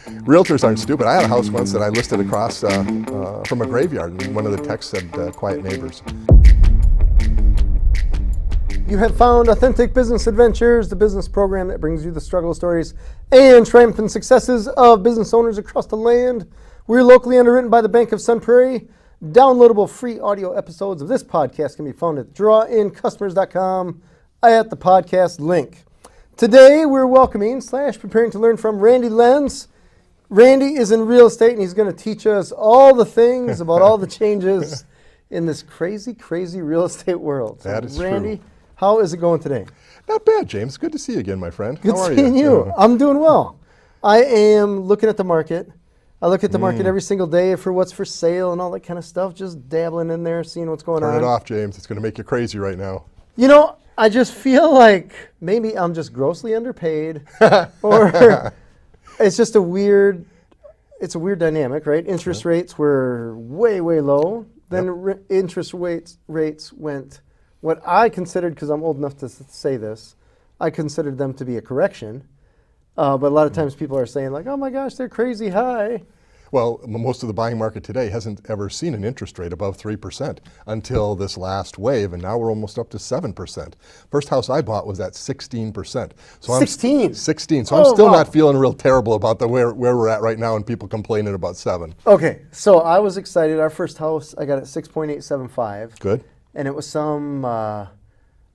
Realtors aren't stupid. I had a house once that I listed across from a graveyard, and one of the texts said quiet neighbors. You have found Authentic Business Adventures, the business program that brings you the struggle stories and triumphant successes of business owners across the land. We're locally underwritten by the Bank of Sun Prairie. Downloadable free audio episodes of this podcast can be found at drawincustomers.com at the podcast link. Today we're welcoming / preparing to learn from Randy Lenz. Randy is in real estate and he's going to teach us all the things about all the changes in this crazy, crazy real estate world. So that is Randy, true. How is it going today? Not bad, James. Good to see you again, my friend. Good How are seeing you. Yeah. I'm doing well. I am looking at the market. I look at the market every single day for what's for sale and all that kind of stuff, just dabbling in there, seeing what's going on. Turn it off, James. It's going to make you crazy right now. You know, I just feel like maybe I'm just grossly underpaid or it's just a weird dynamic, right? Interest rates were way, way low. Then interest rates went, what I considered, because I'm old enough to say this, I considered them to be a correction. But a lot of times people are saying like, oh my gosh, they're crazy high. Well, most of the buying market today hasn't ever seen an interest rate above 3% until this last wave, and now we're almost up to 7%. First house I bought was at 16%. So 16? 16. So I'm still not feeling real terrible about where we're at right now and people complaining about 7. Okay, so I was excited. Our first house, I got at 6.875. Good. And it was some, I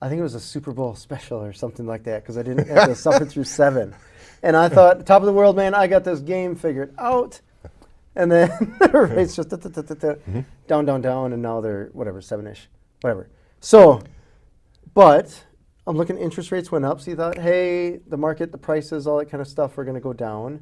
think it was a Super Bowl special or something like that, because I didn't have to suffer through 7. And I thought, top of the world, man, I got this game figured out. And then rates just down, down, down, and now they're whatever, 7-ish, whatever. So, but I'm looking, interest rates went up. So you thought, hey, the market, the prices, all that kind of stuff are going to go down.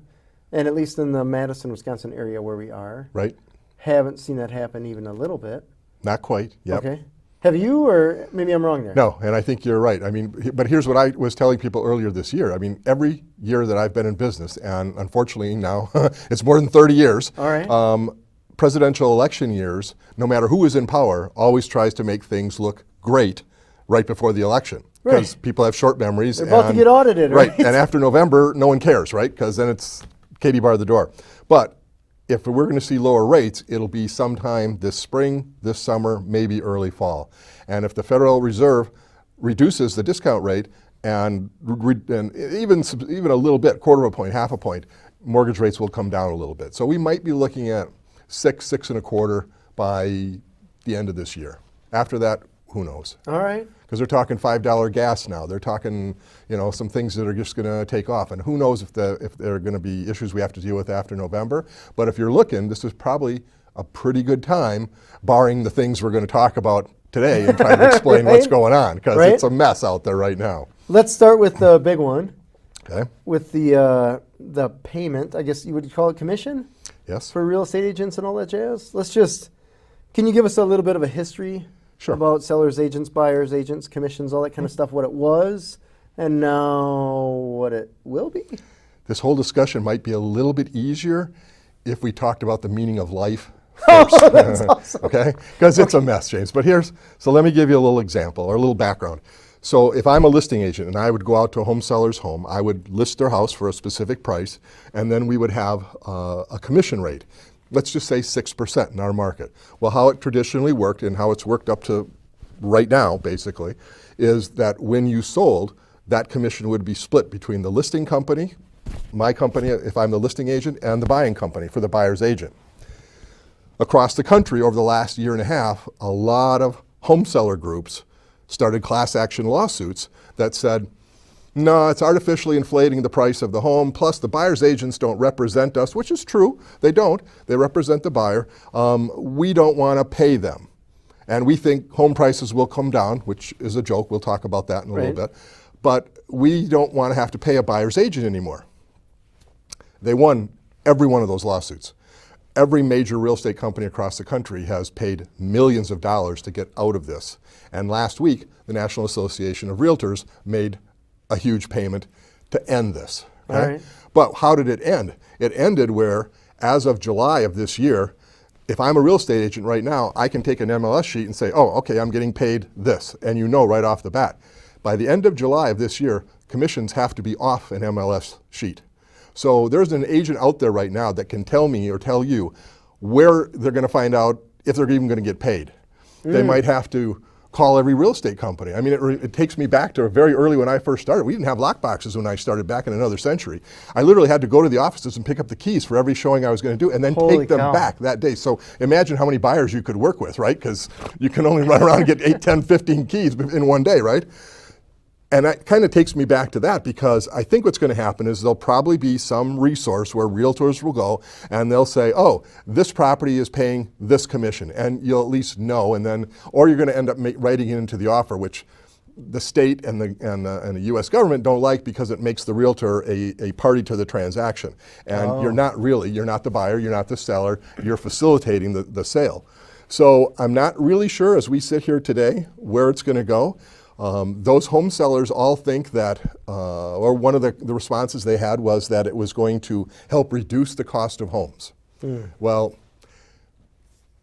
And at least in the Madison, Wisconsin area where we are. Right. Haven't seen that happen even a little bit. Not quite. Yep. Okay. Have you, or maybe I'm wrong there? No, and I think you're right. I mean, but here's what I was telling people earlier this year. I mean, every year that I've been in business, and unfortunately now it's more than 30 years, all right. Presidential election years, no matter who is in power, always tries to make things look great right before the election. Because people have short memories. They're about to get audited, right? And after November, no one cares, right? Because then it's Katie bar the door. But if we're going to see lower rates, it'll be sometime this spring, this summer, maybe early fall. And if the Federal Reserve reduces the discount rate and even a little bit, quarter of a point, half a point, mortgage rates will come down a little bit. So we might be looking at 6.25 by the end of this year. After that, who knows? All right. Because they're talking $5 gas now. They're talking, some things that are just going to take off. And who knows if there are going to be issues we have to deal with after November. But if you're looking, this is probably a pretty good time, barring the things we're going to talk about today and try to explain what's going on. Because it's a mess out there right now. Let's start with the big one. Okay. With the payment, I guess you would call it commission? Yes. For real estate agents and all that jazz? Can you give us a little bit of a history? Sure. About sellers, agents, buyers, agents, commissions, all that kind of stuff, what it was, and now what it will be? This whole discussion might be a little bit easier if we talked about the meaning of life first. Oh, that's awesome. Okay? Because it's a mess, James. But so let me give you a little example or a little background. So if I'm a listing agent and I would go out to a home seller's home, I would list their house for a specific price, and then we would have a commission rate. Let's just say 6% in our market. Well, how it traditionally worked and how it's worked up to right now, basically, is that when you sold, that commission would be split between the listing company, my company, if I'm the listing agent, and the buying company for the buyer's agent. Across the country, over the last year and a half, a lot of home seller groups started class action lawsuits that said, no, it's artificially inflating the price of the home, plus the buyer's agents don't represent us, which is true, they don't. They represent the buyer. We don't want to pay them. And we think home prices will come down, which is a joke. We'll talk about that in a little bit. But we don't want to have to pay a buyer's agent anymore. They won every one of those lawsuits. Every major real estate company across the country has paid millions of dollars to get out of this. And last week, the National Association of Realtors made a huge payment to end this. Okay? All right. But how did it end? It ended where, as of July of this year, if I'm a real estate agent right now, I can take an MLS sheet and say, oh, okay, I'm getting paid this. And you know right off the bat. By the end of July of this year, commissions have to be off an MLS sheet. So there's an agent out there right now that can tell me or tell you where they're going to find out if they're even going to get paid. They might have to call every real estate company. I mean, it takes me back to very early when I first started. We didn't have lock boxes when I started back in another century. I literally had to go to the offices and pick up the keys for every showing I was going to do and then Holy take them cow. back that day. So imagine how many buyers you could work with, right? Because you can only run around and get 8, 10, 15 keys in one day, right? And that kind of takes me back to that, because I think what's going to happen is there'll probably be some resource where realtors will go and they'll say, oh, this property is paying this commission, and you'll at least know, and then, or you're going to end up writing it into the offer, which the state and the U.S. government don't like, because it makes the realtor a party to the transaction. And you're not the buyer, you're not the seller, you're facilitating the sale. So I'm not really sure as we sit here today where it's going to go. Those home sellers all think that, or one of the responses they had was that it was going to help reduce the cost of homes. Well,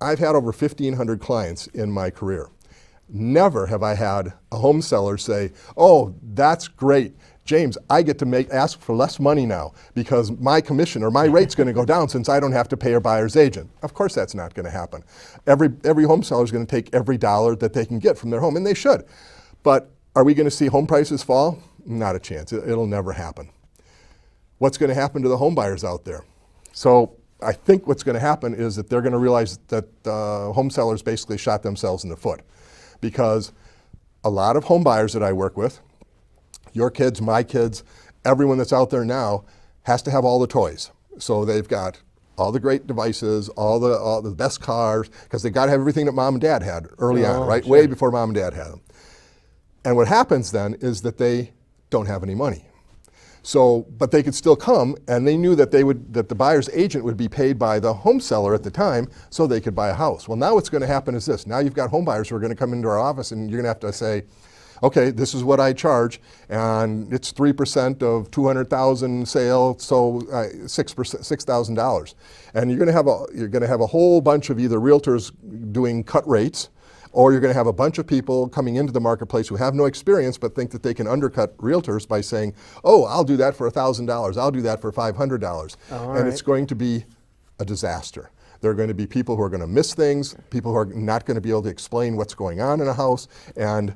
I've had over 1,500 clients in my career. Never have I had a home seller say, oh, that's great. James, I get to ask for less money now because my commission or my rate's going to go down since I don't have to pay a buyer's agent. Of course that's not going to happen. Every home seller is going to take every dollar that they can get from their home, and they should. But are we going to see home prices fall? Not a chance. It'll never happen. What's going to happen to the home buyers out there? So I think what's going to happen is that they're going to realize that home sellers basically shot themselves in the foot, because a lot of home buyers that I work with, your kids, my kids, everyone that's out there now has to have all the toys. So they've got all the great devices, all the best cars, because they got to have everything that mom and dad had early on, right? Sure. Way before mom and dad had them. And what happens then is that they don't have any money. So, but they could still come, and they knew that that the buyer's agent would be paid by the home seller at the time, so they could buy a house. Well, now what's going to happen is this. Now you've got home buyers who are going to come into our office, and you're going to have to say, okay, this is what I charge, and it's 3% of 200,000 sale, so $6,000. And you're going to have a whole bunch of either realtors doing cut rates, or you're going to have a bunch of people coming into the marketplace who have no experience but think that they can undercut realtors by saying, oh, I'll do that for $1,000, I'll do that for $500. And it's going to be a disaster. There are going to be people who are going to miss things, people who are not going to be able to explain what's going on in a house, and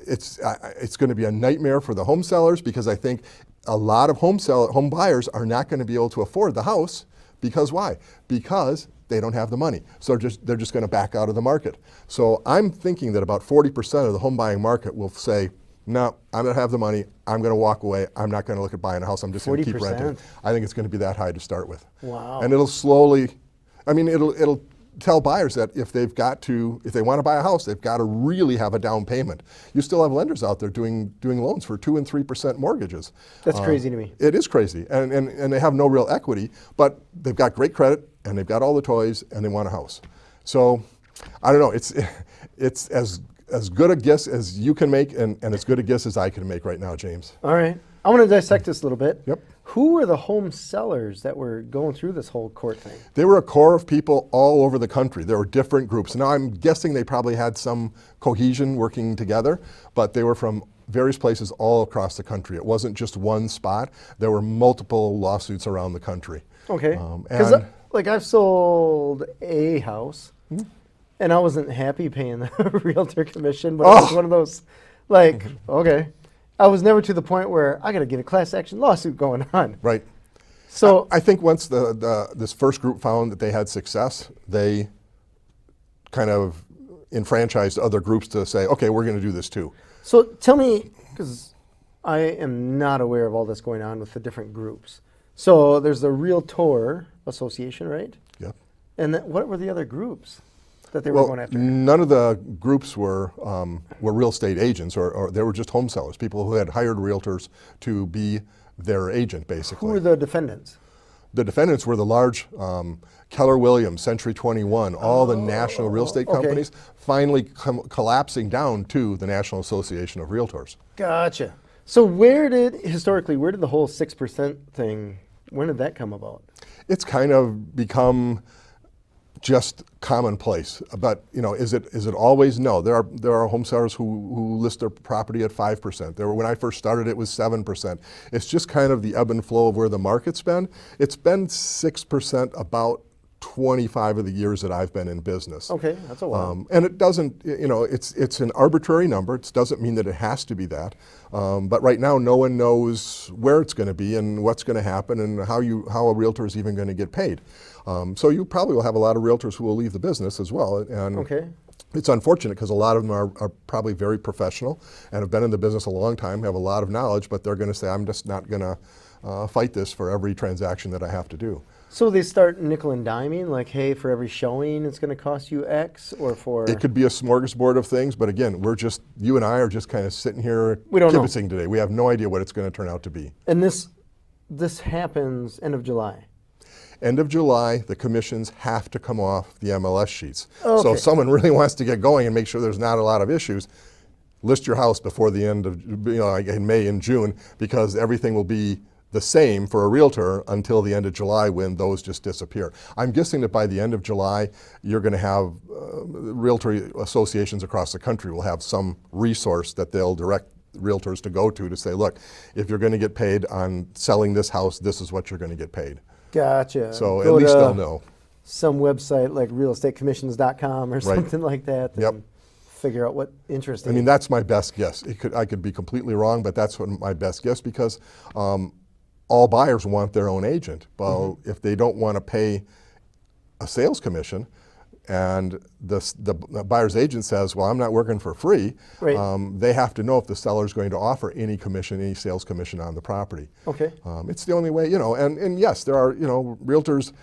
it's going to be a nightmare for the home sellers, because I think a lot of home buyers are not going to be able to afford the house. Because why? Because they don't have the money. So they're just going to back out of the market. So I'm thinking that about 40% of the home buying market will say, no, I'm going to have the money, I'm going to walk away, I'm not going to look at buying a house, I'm just going to keep renting. I think it's going to be that high to start with. Wow. And it'll slowly, I mean, it'll tell buyers that if they want to buy a house, they've got to really have a down payment. You still have lenders out there doing loans for 2% and 3% mortgages. That's crazy to me. It is crazy, and they have no real equity, but they've got great credit, and they've got all the toys, and they want a house. So, I don't know, it's as good a guess as you can make, and as good a guess as I can make right now, James. All right. I want to dissect this a little bit. Yep. Who were the home sellers that were going through this whole court thing? They were a core of people all over the country. There were different groups. Now I'm guessing they probably had some cohesion working together, but they were from various places all across the country. It wasn't just one spot. There were multiple lawsuits around the country. Okay. Because like I've sold a house, and I wasn't happy paying the realtor commission, but it was one of those, like, okay. I was never to the point where I got to get a class action lawsuit going on. Right. So I think once this first group found that they had success, they kind of enfranchised other groups to say, okay, we're going to do this too. So tell me, because I am not aware of all this going on with the different groups. So there's the Realtor Association, right? Yeah. And what were the other groups that they were going after? None of the groups were real estate agents, or they were just home sellers, people who had hired realtors to be their agent, basically. Who were the defendants? The defendants were the large Keller Williams, Century 21, all the national real estate companies, finally collapsing down to the National Association of Realtors. Gotcha. So historically, where did the whole 6% thing, when did that come about? It's kind of become just commonplace. But is it always? No. There are home sellers who list their property at 5%. When I first started, it was 7%. It's just kind of the ebb and flow of where the market's been. It's been 6% about 25 of the years that I've been in business. Okay, that's a while. And it doesn't, it's an arbitrary number. It doesn't mean that it has to be that. But right now, no one knows where it's going to be and what's going to happen and how a realtor is even going to get paid. So you probably will have a lot of realtors who will leave the business as well. And Okay. it's unfortunate because a lot of them are probably very professional and have been in the business a long time, have a lot of knowledge, but they're going to say, I'm just not going to fight this for every transaction that I have to do. So they start nickel and diming, like, hey, for every showing it's going to cost you X, or for... It could be a smorgasbord of things, but again, you and I are just kind of sitting here We don't know. kibitzing today. We have no idea what it's going to turn out to be. And this happens end of July. End of July, the commissions have to come off the MLS sheets. Okay. So if someone really wants to get going and make sure there's not a lot of issues, list your house before the end of, like in May and June, because everything will be the same for a realtor until the end of July when those just disappear. I'm guessing that by the end of July, you're going to have realtor associations across the country will have some resource that they'll direct realtors to go to say, look, if you're going to get paid on selling this house, this is what you're going to get paid. Gotcha. So Go at least to they'll know. some website like realestatecommissions.com or something like that. Yep. And figure out what interest. I mean, that's my best guess. I could be completely wrong, but that's what my best guess, because all buyers want their own agent. Well, if they don't want to pay a sales commission, and the buyer's agent says, well, I'm not working for free, Right. they have to know if the seller's going to offer any commission, any sales commission on the property. Okay. It's the only way, and yes, there are, realtors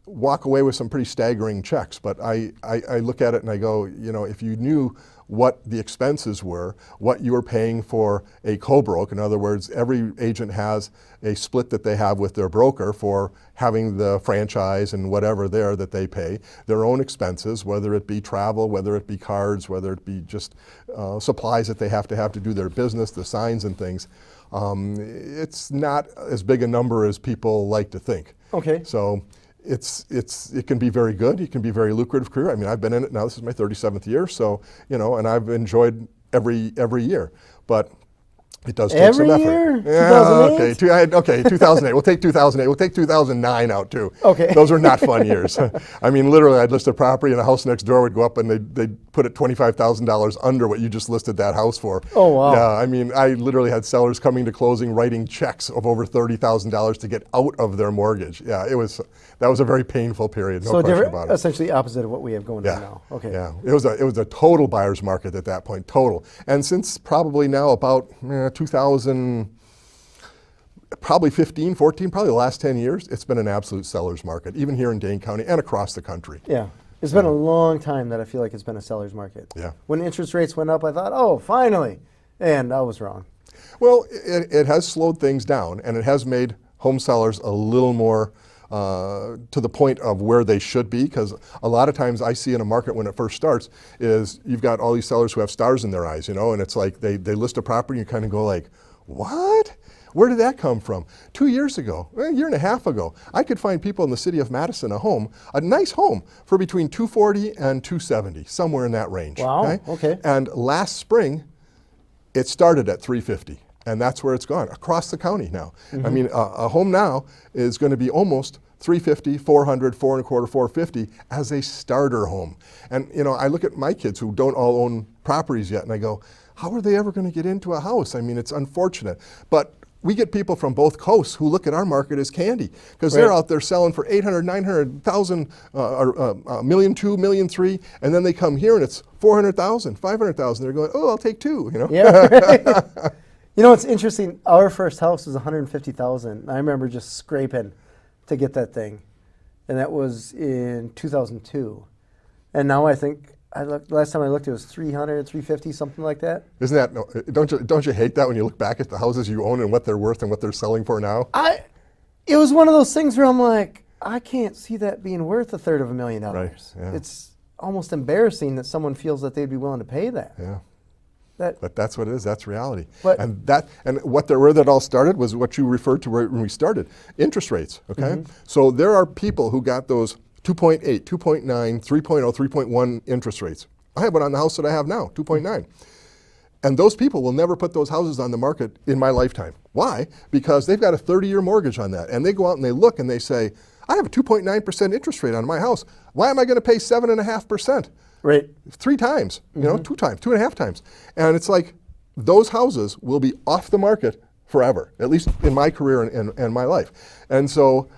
walk away with some pretty staggering checks, but I look at it and I go, if you knew what the expenses were, what you were paying for a co-broke, in other words, every agent has a split that they have with their broker for having the franchise and whatever there that they pay, their own expenses, whether it be travel, whether it be cards, whether it be just supplies that they have to do their business, the signs and things. It's not as big a number as people like to think. Okay. So it can be very good. It can be a very lucrative career. I mean, I've been in it now. This is my 37th year. So, and I've enjoyed every year. But it does take some effort. Every year? Yeah, 2008? okay, 2008. We'll take 2008. We'll take 2009 out too. Okay. Those were not fun years. I mean, literally, I'd list a property and a house next door would go up and they'd put it $25,000 under what you just listed that house for. Oh, wow. Yeah, I mean, I literally had sellers coming to closing writing checks of over $30,000 to get out of their mortgage. Yeah, that was a very painful period. No question about it. Essentially opposite of what we have going on now. Okay. Yeah, it was a total buyer's market at that point, total. And since probably now about 2000, probably 15, 14, probably the last 10 years, it's been an absolute seller's market, even here in Dane County and across the country. Yeah. It's been a long time that I feel like it's been a seller's market. Yeah. When interest rates went up, I thought, oh, finally. And I was wrong. Well, it has slowed things down, and it has made home sellers a little more to the point of where they should be, because a lot of times I see in a market when it first starts is you've got all these sellers who have stars in their eyes, and it's like they list a property and you kind of go like, what? Where did that come from? 2 years ago, a year and a half ago, I could find people in the city of Madison a nice home for between $240 and $270, somewhere in that range. Wow, okay. And last spring, it started at $350. And that's where it's gone, across the county now. I mean, a home now is going to be almost $350, $400, $425, $450 as a starter home. And I look at my kids who don't all own properties yet, and I go, how are they ever going to get into a house? I mean, it's unfortunate. But we get people from both coasts who look at our market as candy, because they're out there selling for 800, 900,000, $1.2 million, $1.3 million, and then they come here and it's 400,000, 500,000. They're going, oh, I'll take two. Yeah. Right. It's interesting. Our first house was $150,000. I remember just scraping to get that thing, and that was in 2002. And now I think last time I looked, it was 300, 350, something like that. Isn't that, don't you hate that when you look back at the houses you own and what they're worth and what they're selling for now? It was one of those things where I'm like, I can't see that being worth $350,000. Right, yeah. It's almost embarrassing that someone feels that they'd be willing to pay that. Yeah. But that's what it is. That's reality. But, where that all started was what you referred to when we started, interest rates. Okay, so there are people who got those 2.8, 2.9, 3.0, 3.1 interest rates. I have one on the house that I have now, 2.9. And those people will never put those houses on the market in my lifetime. Why? Because they've got a 30-year mortgage on that. And they go out and they look and they say, I have a 2.9% interest rate on my house. Why am I going to pay 7.5%? Right. 3 times, you know, 2 times, 2.5 times. And it's like, those houses will be off the market forever, at least in my career and my life. And so,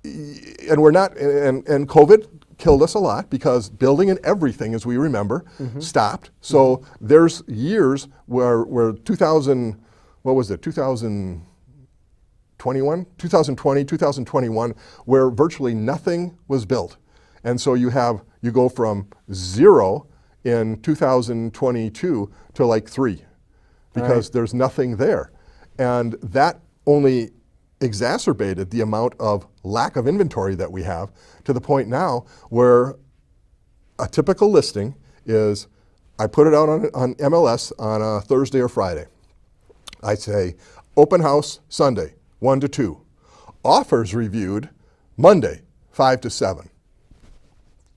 and we're not, and COVID killed us a lot because building and everything, as we remember, stopped. So there's years where 2000, what was it, 2021, 2020, 2021, where virtually nothing was built. And so you go from 0 in 2022 to like 3 because there's nothing there. And that only exacerbated the amount of lack of inventory that we have to the point now where a typical listing is, I put it out on MLS on a Thursday or Friday. I say, open house Sunday, 1 to 2. Offers reviewed Monday, 5 to 7.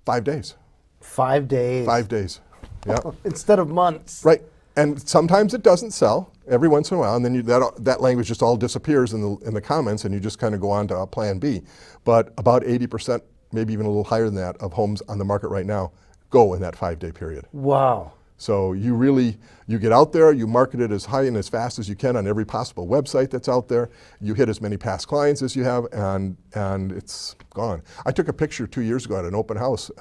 5 days. 5 days. 5 days, yeah. Instead of months. Right, and sometimes it doesn't sell every once in a while, and then that language just all disappears in the comments, and you just kind of go on to plan B. But about 80%, maybe even a little higher than that, of homes on the market right now go in that 5-day period. Wow. So you get out there, you market it as high and as fast as you can on every possible website that's out there. You hit as many past clients as you have, and it's gone. I took a picture 2 years ago at an open house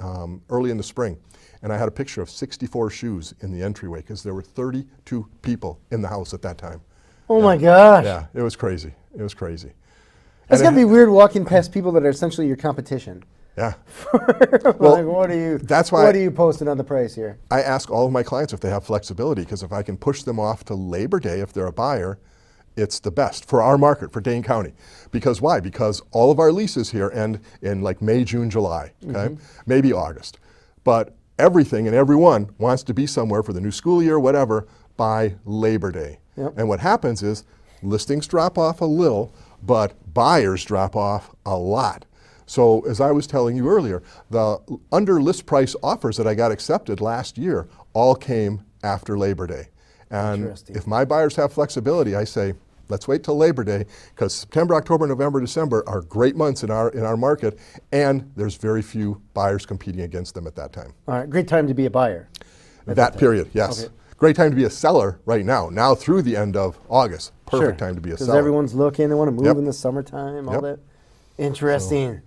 early in the spring, and I had a picture of 64 shoes in the entryway because there were 32 people in the house at that time. Oh my gosh. Yeah, it was crazy. It was crazy. It's got to be weird walking past people that are essentially your competition. Yeah. Well, like, what are you posting on the price here? I ask all of my clients if they have flexibility, because if I can push them off to Labor Day if they're a buyer, it's the best for our market, for Dane County. Because why? Because all of our leases here end in like May, June, July, okay? Maybe August. But everything and everyone wants to be somewhere for the new school year, whatever, by Labor Day. Yep. And what happens is listings drop off a little, but buyers drop off a lot. So as I was telling you earlier, the under list price offers that I got accepted last year all came after Labor Day. And if my buyers have flexibility, I say, let's wait till Labor Day, because September, October, November, December are great months in our market, and there's very few buyers competing against them at that time. All right, great time to be a buyer. That period, yes. Okay. Great time to be a seller right now through the end of August. Perfect time to be a seller. Because everyone's looking, they want to move in the summertime, all that. Interesting. So,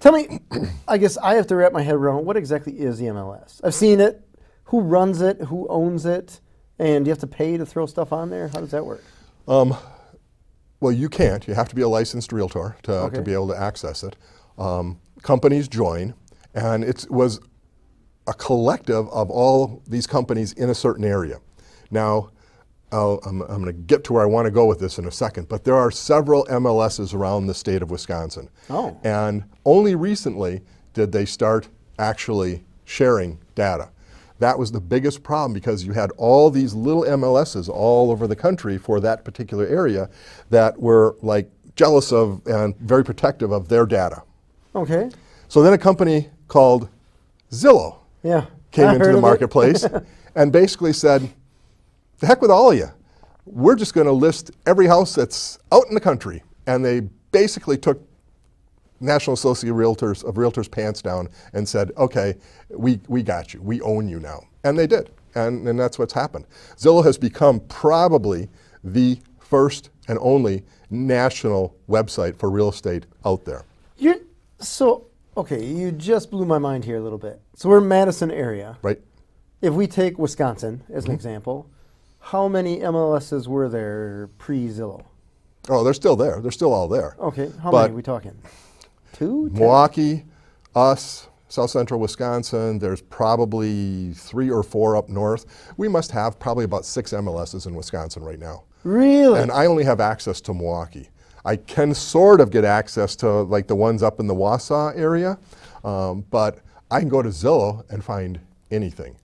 tell me, I guess I have to wrap my head around, what exactly is the MLS? I've seen it. Who runs it? Who owns it? And do you have to pay to throw stuff on there? How does that work? Well, you can't. You have to be a licensed realtor to be able to access it. Companies join, and it was a collective of all these companies in a certain area. Now, I'm going to get to where I want to go with this in a second, but there are several MLSs around the state of Wisconsin. Oh. And only recently did they start actually sharing data. That was the biggest problem, because you had all these little MLSs all over the country for that particular area that were like jealous of and very protective of their data. Okay. So then a company called Zillow came into the marketplace and basically said, the heck with all of you. We're just going to list every house that's out in the country. And they basically took National Association of Realtors pants down and said, okay, we got you. We own you now. And they did. And that's what's happened. Zillow has become probably the first and only national website for real estate out there. Okay, you just blew my mind here a little bit. So we're in Madison area. Right. If we take Wisconsin as an example, how many MLSs were there pre-Zillow? Oh, they're still there. They're still all there. Okay, how many are we talking? 2? 10? Milwaukee, us, South Central Wisconsin, there's probably 3 or 4 up north. We must have probably about 6 MLSs in Wisconsin right now. Really? And I only have access to Milwaukee. I can sort of get access to like the ones up in the Wausau area, but I can go to Zillow and find anything.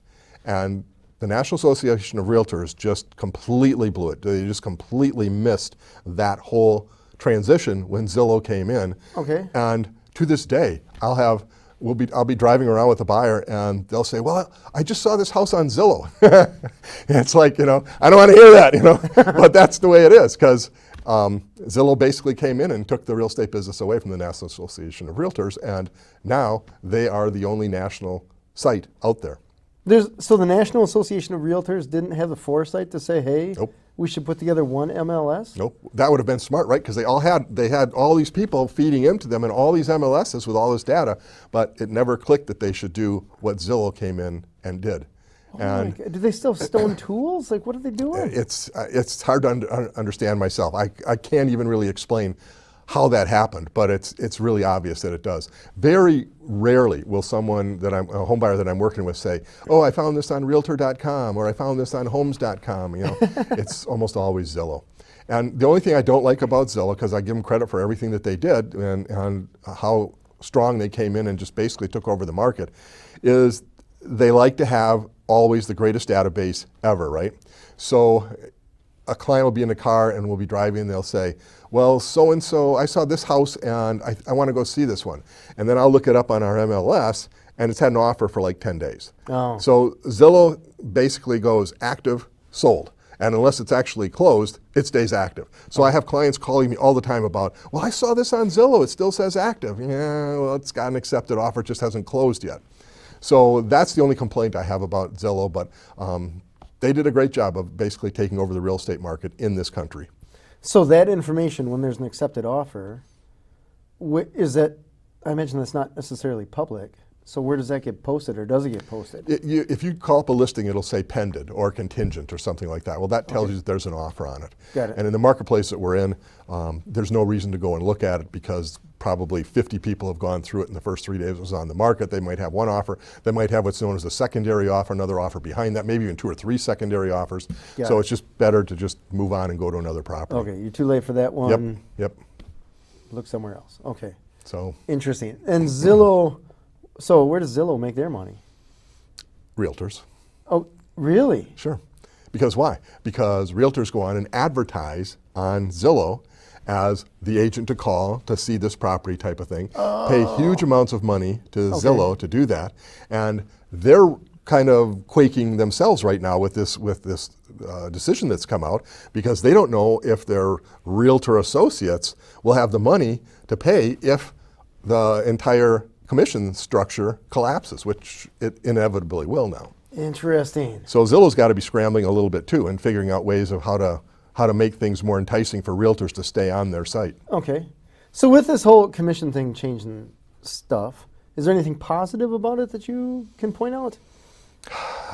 And the National Association of Realtors just completely blew it. They just completely missed that whole transition when Zillow came in. Okay. And to this day, I'll have I'll be driving around with a buyer and they'll say, well, I just saw this house on Zillow. And it's like, I don't want to hear that, but that's the way it is, because Zillow basically came in and took the real estate business away from the National Association of Realtors, and now they are the only national site out there. So the National Association of Realtors didn't have the foresight to say, hey, Nope. we should put together one MLS? Nope. That would have been smart, right? Because they had all these people feeding into them and all these MLSs with all this data, but it never clicked that they should do what Zillow came in and did. Oh and do they still have stone tools? Like, what are they doing? It's hard to understand myself. I can't even really explain how that happened, but it's really obvious that it does. Very rarely will someone a home buyer that I'm working with say, oh, I found this on realtor.com or I found this on homes.com. It's almost always Zillow. And the only thing I don't like about Zillow, because I give them credit for everything that they did and how strong they came in and just basically took over the market, is they like to have always the greatest database ever, right? So a client will be in the car and we'll be driving and they'll say, well, so-and-so, I saw this house and I want to go see this one. And then I'll look it up on our MLS and it's had an offer for like 10 days. Oh. So Zillow basically goes active, sold. And unless it's actually closed, it stays active. So I have clients calling me all the time about, well, I saw this on Zillow, it still says active. Yeah, well, it's got an accepted offer, it just hasn't closed yet. So that's the only complaint I have about Zillow, but they did a great job of basically taking over the real estate market in this country. So that information, when there's an accepted offer, is that, I imagine that's not necessarily public. So where does that get posted, or does it get posted? If you call up a listing, it'll say pended or contingent or something like that. Well, that tells you that there's an offer on it. Got it. And in the marketplace that we're in, there's no reason to go and look at it because probably 50 people have gone through it in the first 3 days it was on the market. They might have one offer. They might have what's known as a secondary offer, another offer behind that, maybe even 2 or 3 secondary offers. So it's just better to just move on and go to another property. Okay, you're too late for that one. Yep. Look somewhere else. Okay. So interesting. And Zillow, so where does Zillow make their money? Realtors. Oh, really? Sure. Because why? Because realtors go on and advertise on Zillow as the agent to call to see this property type of thing. Pay huge amounts of money to Zillow to do that. And they're kind of quaking themselves right now with this decision that's come out, because they don't know if their realtor associates will have the money to pay if the entire commission structure collapses, which it inevitably will now. Interesting. So Zillow's got to be scrambling a little bit too and figuring out ways of how to make things more enticing for realtors to stay on their site. Okay. So with this whole commission thing changing stuff, is there anything positive about it that you can point out?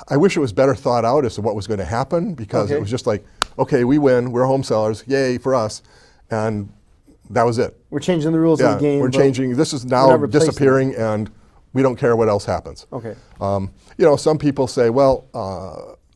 I wish it was better thought out as to what was going to happen, because it was just like, okay, we win, we're home sellers, yay for us, and that was it. We're changing the rules of the game. We're changing, this is now disappearing and we don't care what else happens. Okay. Some people say, well,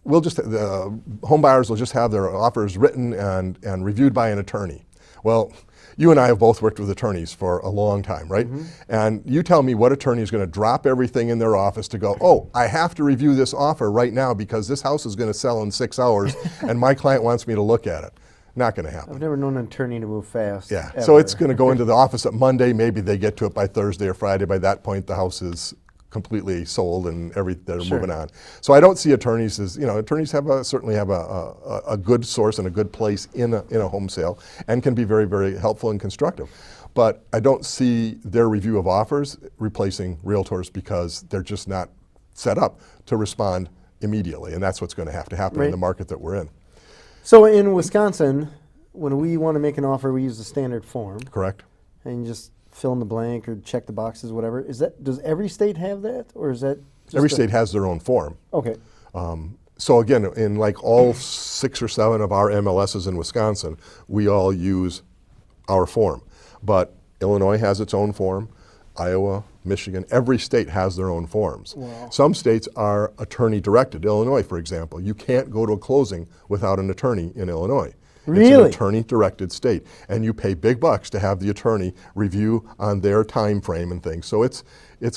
the home buyers will just have their offers written and reviewed by an attorney. Well, you and I have both worked with attorneys for a long time, right? Mm-hmm. And you tell me what attorney is going to drop everything in their office to go, oh, I have to review this offer right now because this house is going to sell in 6 hours and my client wants me to look at it. Not going to happen. I've never known an attorney to move fast. Yeah, ever. So it's going to go into the office at Monday. Maybe they get to it by Thursday or Friday. By that point, the house is completely sold and they're moving on. So I don't see attorneys as, attorneys certainly have a good source and a good place in a home sale and can be very, very helpful and constructive. But I don't see their review of offers replacing realtors, because they're just not set up to respond immediately. And that's what's going to have to happen in the market that we're in. So in Wisconsin, when we want to make an offer, we use the standard form. Correct. And you just fill in the blank or check the boxes, whatever. Does every state have that, or is that just every state has their own form? Okay. So again, in like all 6 or 7 of our MLSs in Wisconsin, we all use our form. But Illinois has its own form, Iowa, Michigan, every state has their own forms. Wow. Some states are attorney directed. Illinois, for example, you can't go to a closing without an attorney in Illinois. Really? It's an attorney-directed state, and you pay big bucks to have the attorney review on their time frame and things. So it's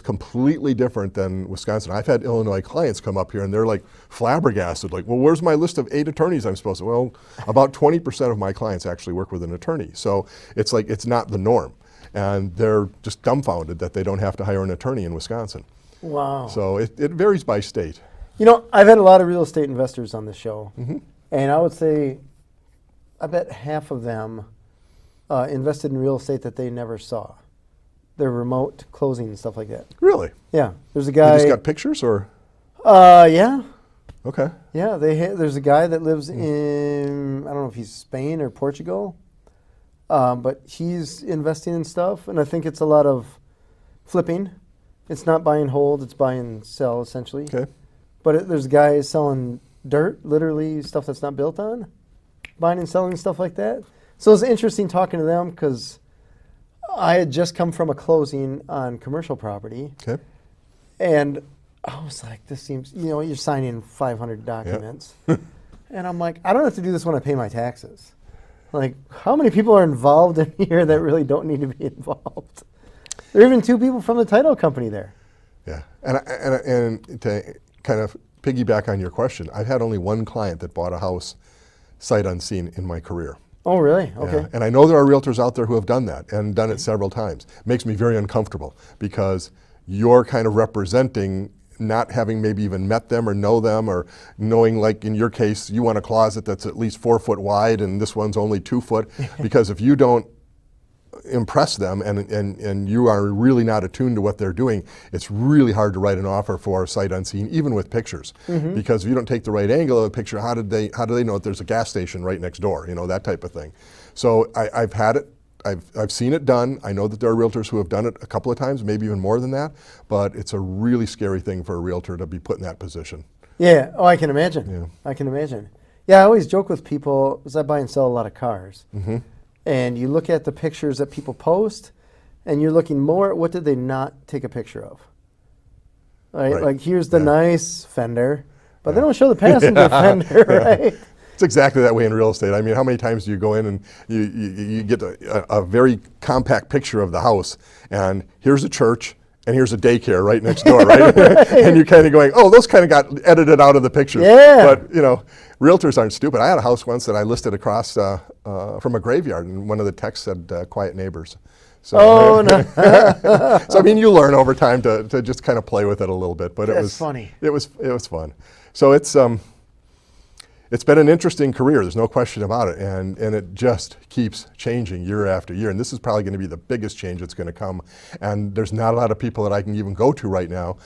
completely different than Wisconsin. I've had Illinois clients come up here, and they're like flabbergasted, like, well, where's my list of 8 attorneys I'm supposed to? Well, about 20% of my clients actually work with an attorney. So it's like, it's not the norm. and they're just dumbfounded that they don't have to hire an attorney in Wisconsin. Wow. So it varies by state. You know, I've had a lot of real estate investors on this show, and I would say I bet half of them invested in real estate that they never saw. Their remote closing and stuff like that. Really? Yeah. There's a You guy. just got pictures, or? Yeah. Okay. Yeah, there's a guy that lives in, I don't know if he's Spain or Portugal, but he's investing in stuff, and I think it's a lot of flipping. It's not buy and hold, it's buy and sell, essentially. Okay. But there's guys selling dirt, literally stuff that's not built on, buying and selling stuff like that. So it's interesting talking to them because I had just come from a closing on commercial property, Okay. and I was like, this seems, you're signing 500 documents. And I'm like, I don't have to do this when I pay my taxes. Like, how many people are involved in here that really don't need to be involved? There are even 2 people from the title company there. Yeah. And to kind of piggyback on your question, I've had only one client that bought a house sight unseen in my career. Oh, really? Okay. Yeah. And I know there are realtors out there who have done that and done it several times. It makes me very uncomfortable because you're kind of representing not having maybe even met them or know them, or knowing, like in your case, you want a closet that's at least 4 foot wide and this one's only 2 foot. Because if you don't impress them and you are really not attuned to what they're doing, it's really hard to write an offer for sight unseen, even with pictures. Because if you don't take the right angle of a picture, how do they know that there's a gas station right next door? That type of thing. So I've had it. I've seen it done. I know that there are realtors who have done it a couple of times, maybe even more than that, but it's a really scary thing for a realtor to be put in that position. Yeah. Oh, I can imagine. Yeah. I can imagine. Yeah, I always joke with people, because I buy and sell a lot of cars. And you look at the pictures that people post, and you're looking more at what did they not take a picture of. Right? Like, here's the nice fender, but they don't show the passenger fender, right? It's exactly that way in real estate. I mean, how many times do you go in and you get a very compact picture of the house, and here's a church, and here's a daycare right next door, right? And you're kind of going, oh, those kind of got edited out of the picture. Yeah. But, realtors aren't stupid. I had a house once that I listed across from a graveyard, and one of the texts said, quiet neighbors. So, Oh, no. so I mean, you learn over time to just kind of play with it a little bit. But That's it was funny. It was fun. So it's been an interesting career, there's no question about it, and it just keeps changing year after year, and this is probably going to be the biggest change that's going to come, and there's not a lot of people that I can even go to right now.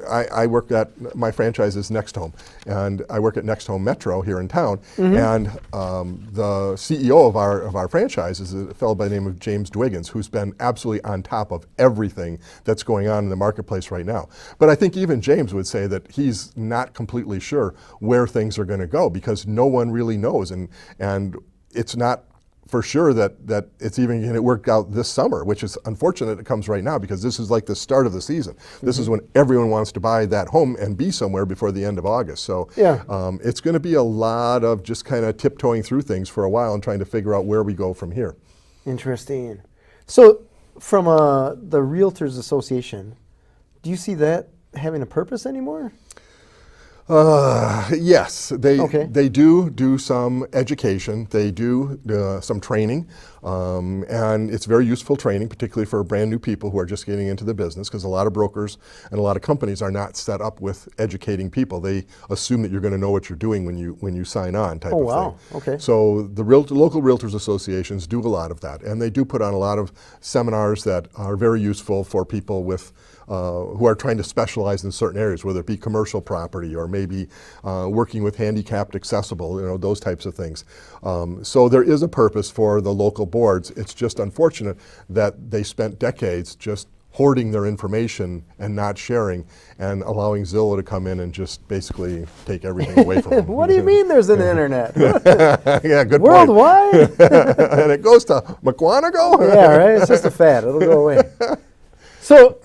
I work at, my franchise is Next Home, and I work at Next Home Metro here in town, and the CEO of our franchise is a fellow by the name of James Dwiggins, who's been absolutely on top of everything that's going on in the marketplace right now. But I think even James would say that he's not completely sure where things are going to go, because no one really knows, and it's not for sure that it's even going to work out this summer, which is unfortunate it comes right now, because this is like the start of the season. This is when everyone wants to buy that home and be somewhere before the end of August. So it's going to be a lot of just kind of tiptoeing through things for a while and trying to figure out where we go from here. Interesting. So from the Realtors Association, do you see that having a purpose anymore? Yes, Okay. they do some education, they do some training, and it's very useful training, particularly for brand new people who are just getting into the business, because a lot of brokers and a lot of companies are not set up with educating people. They assume that you're going to know what you're doing when you sign on, type of thing. Oh, wow. Okay. So the local realtors associations do a lot of that, and they do put on a lot of seminars that are very useful for people with who are trying to specialize in certain areas, whether it be commercial property or maybe working with handicapped accessible, those types of things. So there is a purpose for the local boards. It's just unfortunate that they spent decades just hoarding their information and not sharing, and allowing Zillow to come in and just basically take everything away from them. What do you mean there's an internet? Yeah, good point. Worldwide? And it goes to McWanago? Yeah, right? It's just a fad. It'll go away. So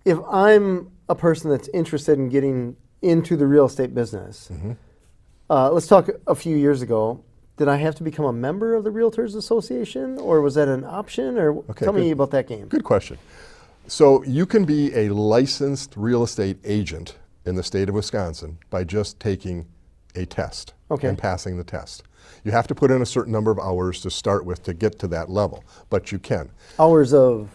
if I'm a person that's interested in getting into the real estate business, let's talk a few years ago. Did I have to become a member of the Realtors Association, or was that an option? Or tell me about that game. Good question. So you can be a licensed real estate agent in the state of Wisconsin by just taking a test Okay. and passing the test. You have to put in a certain number of hours to start with to get to that level, but you can. Hours of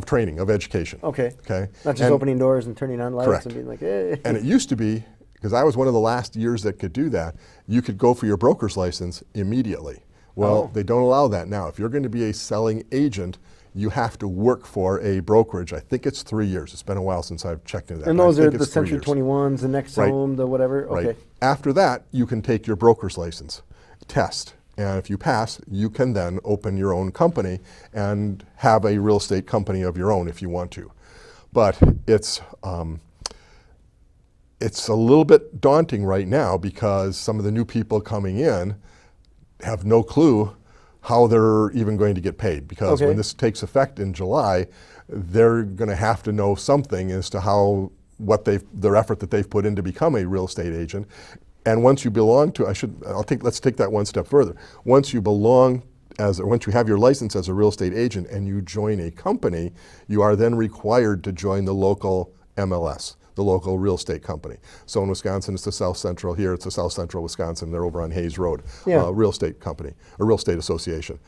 Training, of education. okay. Okay. Not just opening doors and turning on lights Correct. and being like, hey. And it used to be, because I was one of the last years that could do that, you could go for your broker's license immediately. Well, they don't allow that now. If you're going to be a selling agent, you have to work for a brokerage. I think it's 3 years. It's been a while since I've checked into that. And but I those are think the it's 3 Century years. 21s, the Next Right. Home, the whatever. Right. Okay. After that, you can take your broker's license test. And if you pass, you can then open your own company and have a real estate company of your own if you want to. But it's a little bit daunting right now because some of the new people coming in have no clue how they're even going to get paid. Because Okay. when this takes effect in July, they're going to have to know something as to how their effort that they've put in to become a real estate agent. And once you belong to, let's take that one step further. Once you have your license as a real estate agent and you join a company, you are then required to join the local MLS, the local real estate company. So in Wisconsin, it's the South Central. Here, it's the South Central Wisconsin. They're over on Hayes Road, Yeah. real estate company, a real estate association.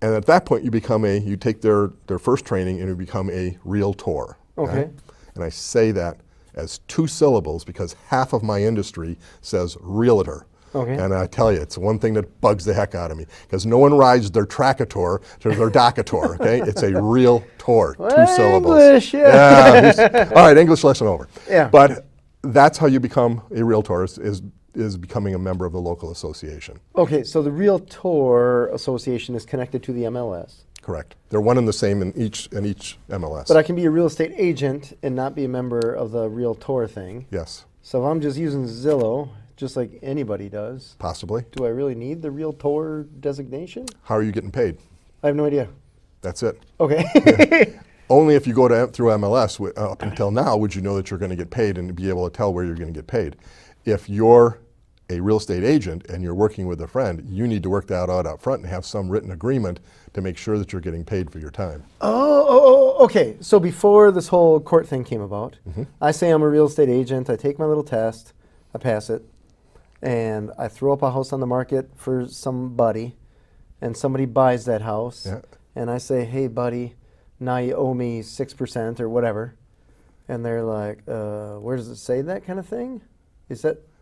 And at that point, you take their first training and you become a realtor. Okay. And I say that as 2 syllables because half of my industry says realtor. Okay. And I tell you, it's one thing that bugs the heck out of me because no one rides their Trackator to their Docator, okay? It's a realtor, 2 syllables. English, yeah. All right, English lesson over. Yeah. But that's how you become a realtor is becoming a member of the local association. Okay, so the Realtor Association is connected to the MLS. Correct. They're one and the same in each MLS. But I can be a real estate agent and not be a member of the Realtor thing. Yes, So if I'm just using Zillow, just like anybody does, possibly. do I really need the Realtor designation? How are you getting paid? I have no idea. That's it. Okay. Only if you go through MLS up until now would you know that you're going to get paid and be able to tell where you're going to get paid. If you're a real estate agent and you're working with a friend, you need to work that out up front and have some written agreement to make sure that you're getting paid for your time. Okay. So before this whole court thing came about, I say I'm a real estate agent. I take my little test, I pass it, and I throw up a house on the market for somebody, and somebody buys that house, Yeah. and I say, hey, buddy, now you owe me 6% or whatever, and they're like, where does it say that kind of thing?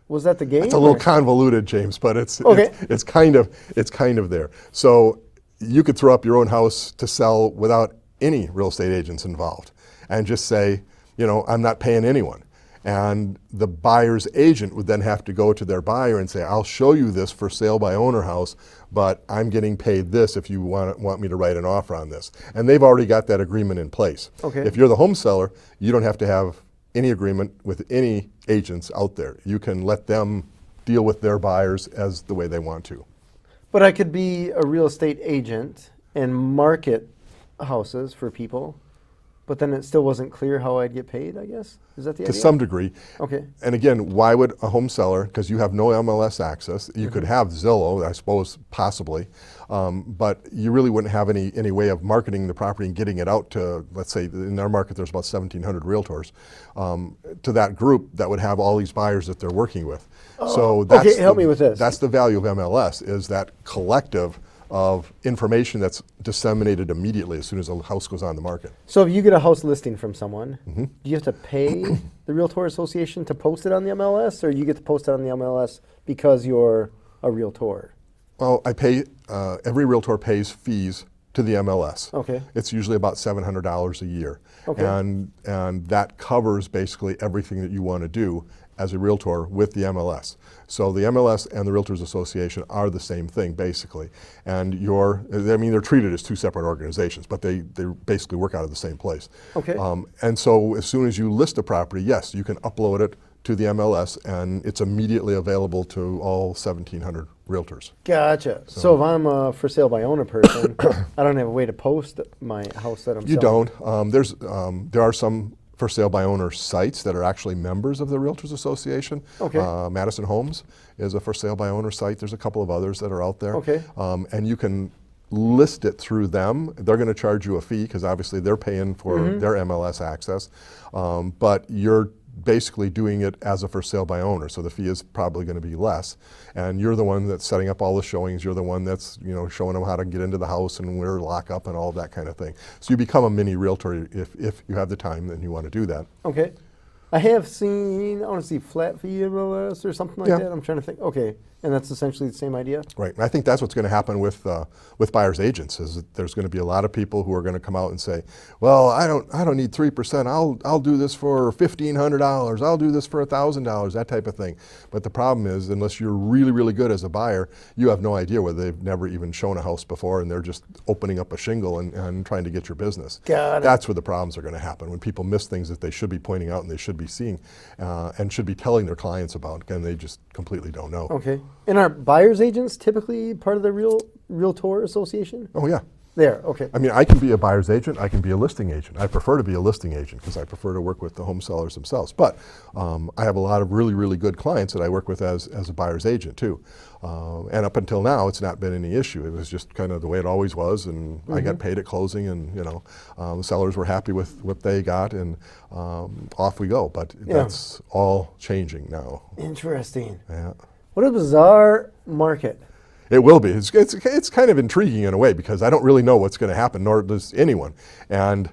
Was that the game? It's a little or- convoluted, James, but it's Okay. it's kind of there. So you could throw up your own house to sell without any real estate agents involved, and just say, I'm not paying anyone. And the buyer's agent would then have to go to their buyer and say, I'll show you this for sale by owner house, but I'm getting paid this if you want me to write an offer on this. And they've already got that agreement in place. Okay. If you're the home seller, you don't have to have any agreement with any agents out there. You can let them deal with their buyers as the way they want to. But I could be a real estate agent and market houses for people, but then it still wasn't clear how I'd get paid, I guess? Is that the To idea? some degree. Okay. And again, why would a home seller, because you have no MLS access, you could have Zillow, I suppose, possibly, but you really wouldn't have any way of marketing the property and getting it out to, let's say, in our market there's about 1,700 realtors, to that group that would have all these buyers that they're working with. So that's okay, help me with this. That's the value of MLS, is that collective of information that's disseminated immediately as soon as a house goes on the market. So if you get a house listing from someone, do you have to pay the Realtor Association to post it on the MLS, or you get to post it on the MLS because you're a realtor? Well, every realtor pays fees to the MLS. Okay. It's usually about $700 a year. Okay. And that covers basically everything that you want to do as a realtor with the MLS. So the MLS and the Realtors Association are the same thing, basically. And they're treated as 2 separate organizations, but they basically work out of the same place. Okay. And so as soon as you list a property, yes, you can upload it to the MLS and it's immediately available to all 1,700 realtors. Gotcha. So if I'm a for sale by owner person, I don't have a way to post my house that I'm You selling. don't. There are some for sale by owner sites that are actually members of the Realtors Association. Okay. Madison Homes is a for sale by owner site. There's a couple of others that are out there. Okay. And you can list it through them. They're going to charge you a fee because obviously they're paying for their MLS access. But you're basically doing it as a for sale by owner, so the fee is probably going to be less. And you're the one that's setting up all the showings. You're the one that's showing them how to get into the house and where to lock up and all of that kind of thing. So you become a mini realtor if you have the time and you want to do that. Okay. I have seen, I want to see flat fee MLS or something like that. I'm trying to think. Okay. And that's essentially the same idea? Right. And I think that's what's going to happen with buyer's agents, is that there's going to be a lot of people who are going to come out and say, well, I don't need 3%. I'll do this for $1,500. I'll do this for $1,000, that type of thing. But the problem is, unless you're really, really good as a buyer, you have no idea whether they've never even shown a house before and they're just opening up a shingle and trying to get your business. Got it. That's where the problems are going to happen, when people miss things that they should be pointing out and they should be seeing and should be telling their clients about, and they just completely don't know. Okay. And are buyer's agents typically part of the realtor association? Oh, yeah. There, okay. I mean, I can be a buyer's agent, I can be a listing agent. I prefer to be a listing agent because I prefer to work with the home sellers themselves. But I have a lot of really, really good clients that I work with as a buyer's agent too. And up until now, it's not been any issue. It was just kind of the way it always was, and I got paid at closing, and the sellers were happy with what they got, and off we go. But that's all changing now. Interesting. Yeah. What a bizarre market. It will be. It's kind of intriguing in a way, because I don't really know what's going to happen, nor does anyone. And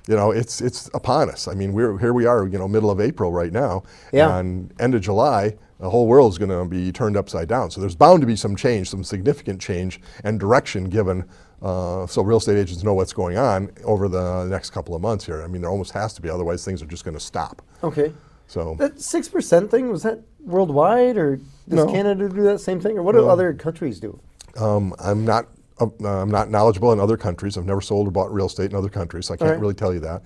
it's upon us. I mean, here we are, middle of April right now, and end of July, the whole world is going to be turned upside down. So there's bound to be some change, some significant change and direction given, so real estate agents know what's going on over the next couple of months here. I mean, there almost has to be, otherwise things are just going to stop. Okay. So that 6% thing, was that worldwide, or does Canada do that same thing, or what do other countries do? I'm not knowledgeable in other countries. I've never sold or bought real estate in other countries, so I can't really tell you that.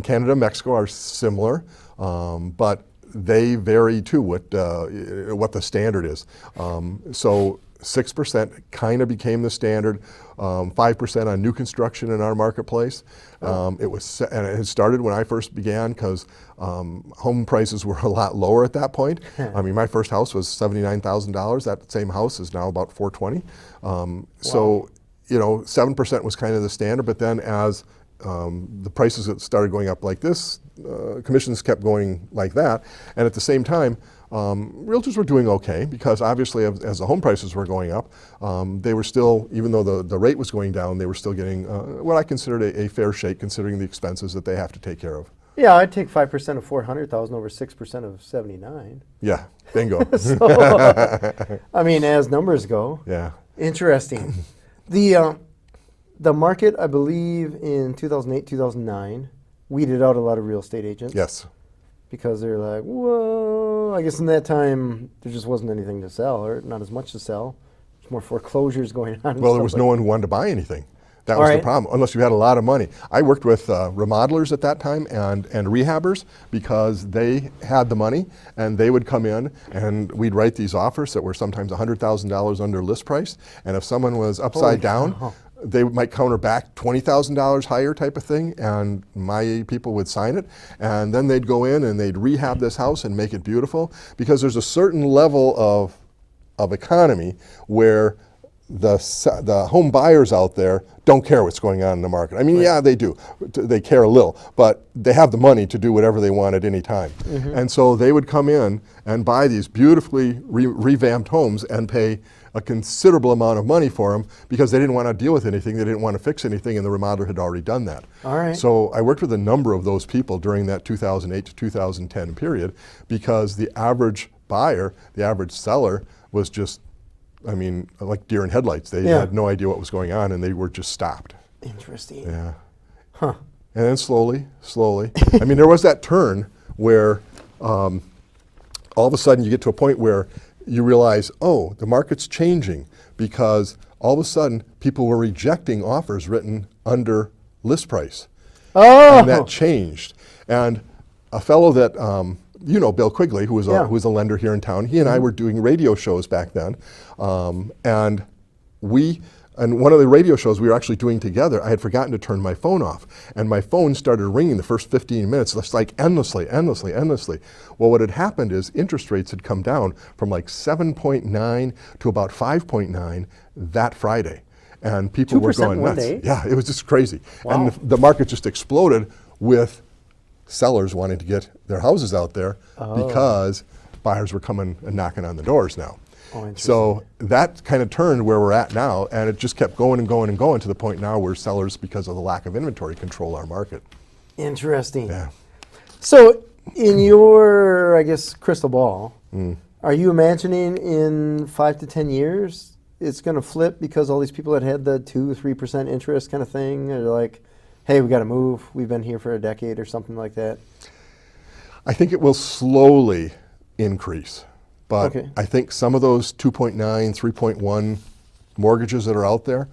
Canada and Mexico are similar, but they vary too what the standard is. So 6% kind of became the standard. 5% on new construction in our marketplace. And it had started when I first began, because home prices were a lot lower at that point. I mean, my first house was $79,000. That same house is now about $420,000. So 7% was kind of the standard. But then as the prices started going up like this, commissions kept going like that, and at the same time, realtors were doing okay, because obviously as the home prices were going up, they were still, even though the rate was going down, they were still getting what I considered a fair shake, considering the expenses that they have to take care of. Yeah, I'd take 5% of 400,000 over 6% of 79. Yeah, bingo. So, I mean, as numbers go. Yeah. Interesting. The market, I believe, in 2008, 2009, weeded out a lot of real estate agents. Yes. Because they're like, whoa, I guess in that time, there just wasn't anything to sell, or not as much to sell. There's more foreclosures going on. Well, there was no one who wanted to buy anything. That was the problem, unless you had a lot of money. I worked with remodelers at that time and rehabbers, because they had the money, and they would come in and we'd write these offers that were sometimes $100,000 under list price. And if someone was upside down, they might counter back $20,000 higher type of thing, and my people would sign it. And then they'd go in and they'd rehab this house and make it beautiful, because there's a certain level of economy where the home buyers out there don't care what's going on in the market. I mean, yeah, they do. They care a little, but they have the money to do whatever they want at any time. And so they would come in and buy these beautifully revamped homes and pay a considerable amount of money for them, because they didn't want to deal with anything, they didn't want to fix anything, and the remodeler had already done that. All right. So I worked with a number of those people during that 2008 to 2010 period, because the average buyer, the average seller was just, I mean, like deer in headlights. They had no idea what was going on, and they were just stopped. Interesting. Yeah. Huh. And then slowly, I mean, there was that turn where all of a sudden you get to a point where you realize, oh, the market's changing, because all of a sudden people were rejecting offers written under list price. Oh. And that changed. And a fellow that, Bill Quigley, who was a lender here in town, he and I were doing radio shows back then. And one of the radio shows we were actually doing together, I had forgotten to turn my phone off. And my phone started ringing the first 15 minutes, just like endlessly. Well, what had happened is interest rates had come down from like 7.9 to about 5.9 that Friday. And people were going nuts. Day? Yeah, it was just crazy. Wow. And the market just exploded with sellers wanting to get their houses out there because buyers were coming and knocking on the doors now. So that kind of turned where we're at now, and it just kept going and going and going to the point now where sellers, because of the lack of inventory, control our market. Interesting. Yeah. So in your, I guess, crystal ball, are you imagining in 5 to 10 years it's going to flip because all these people that had the 2-3% interest kind of thing are like, hey, we got to move. We've been here for a decade or something like that? I think it will slowly increase. But I think some of those 2.9, 3.1 mortgages that are out there,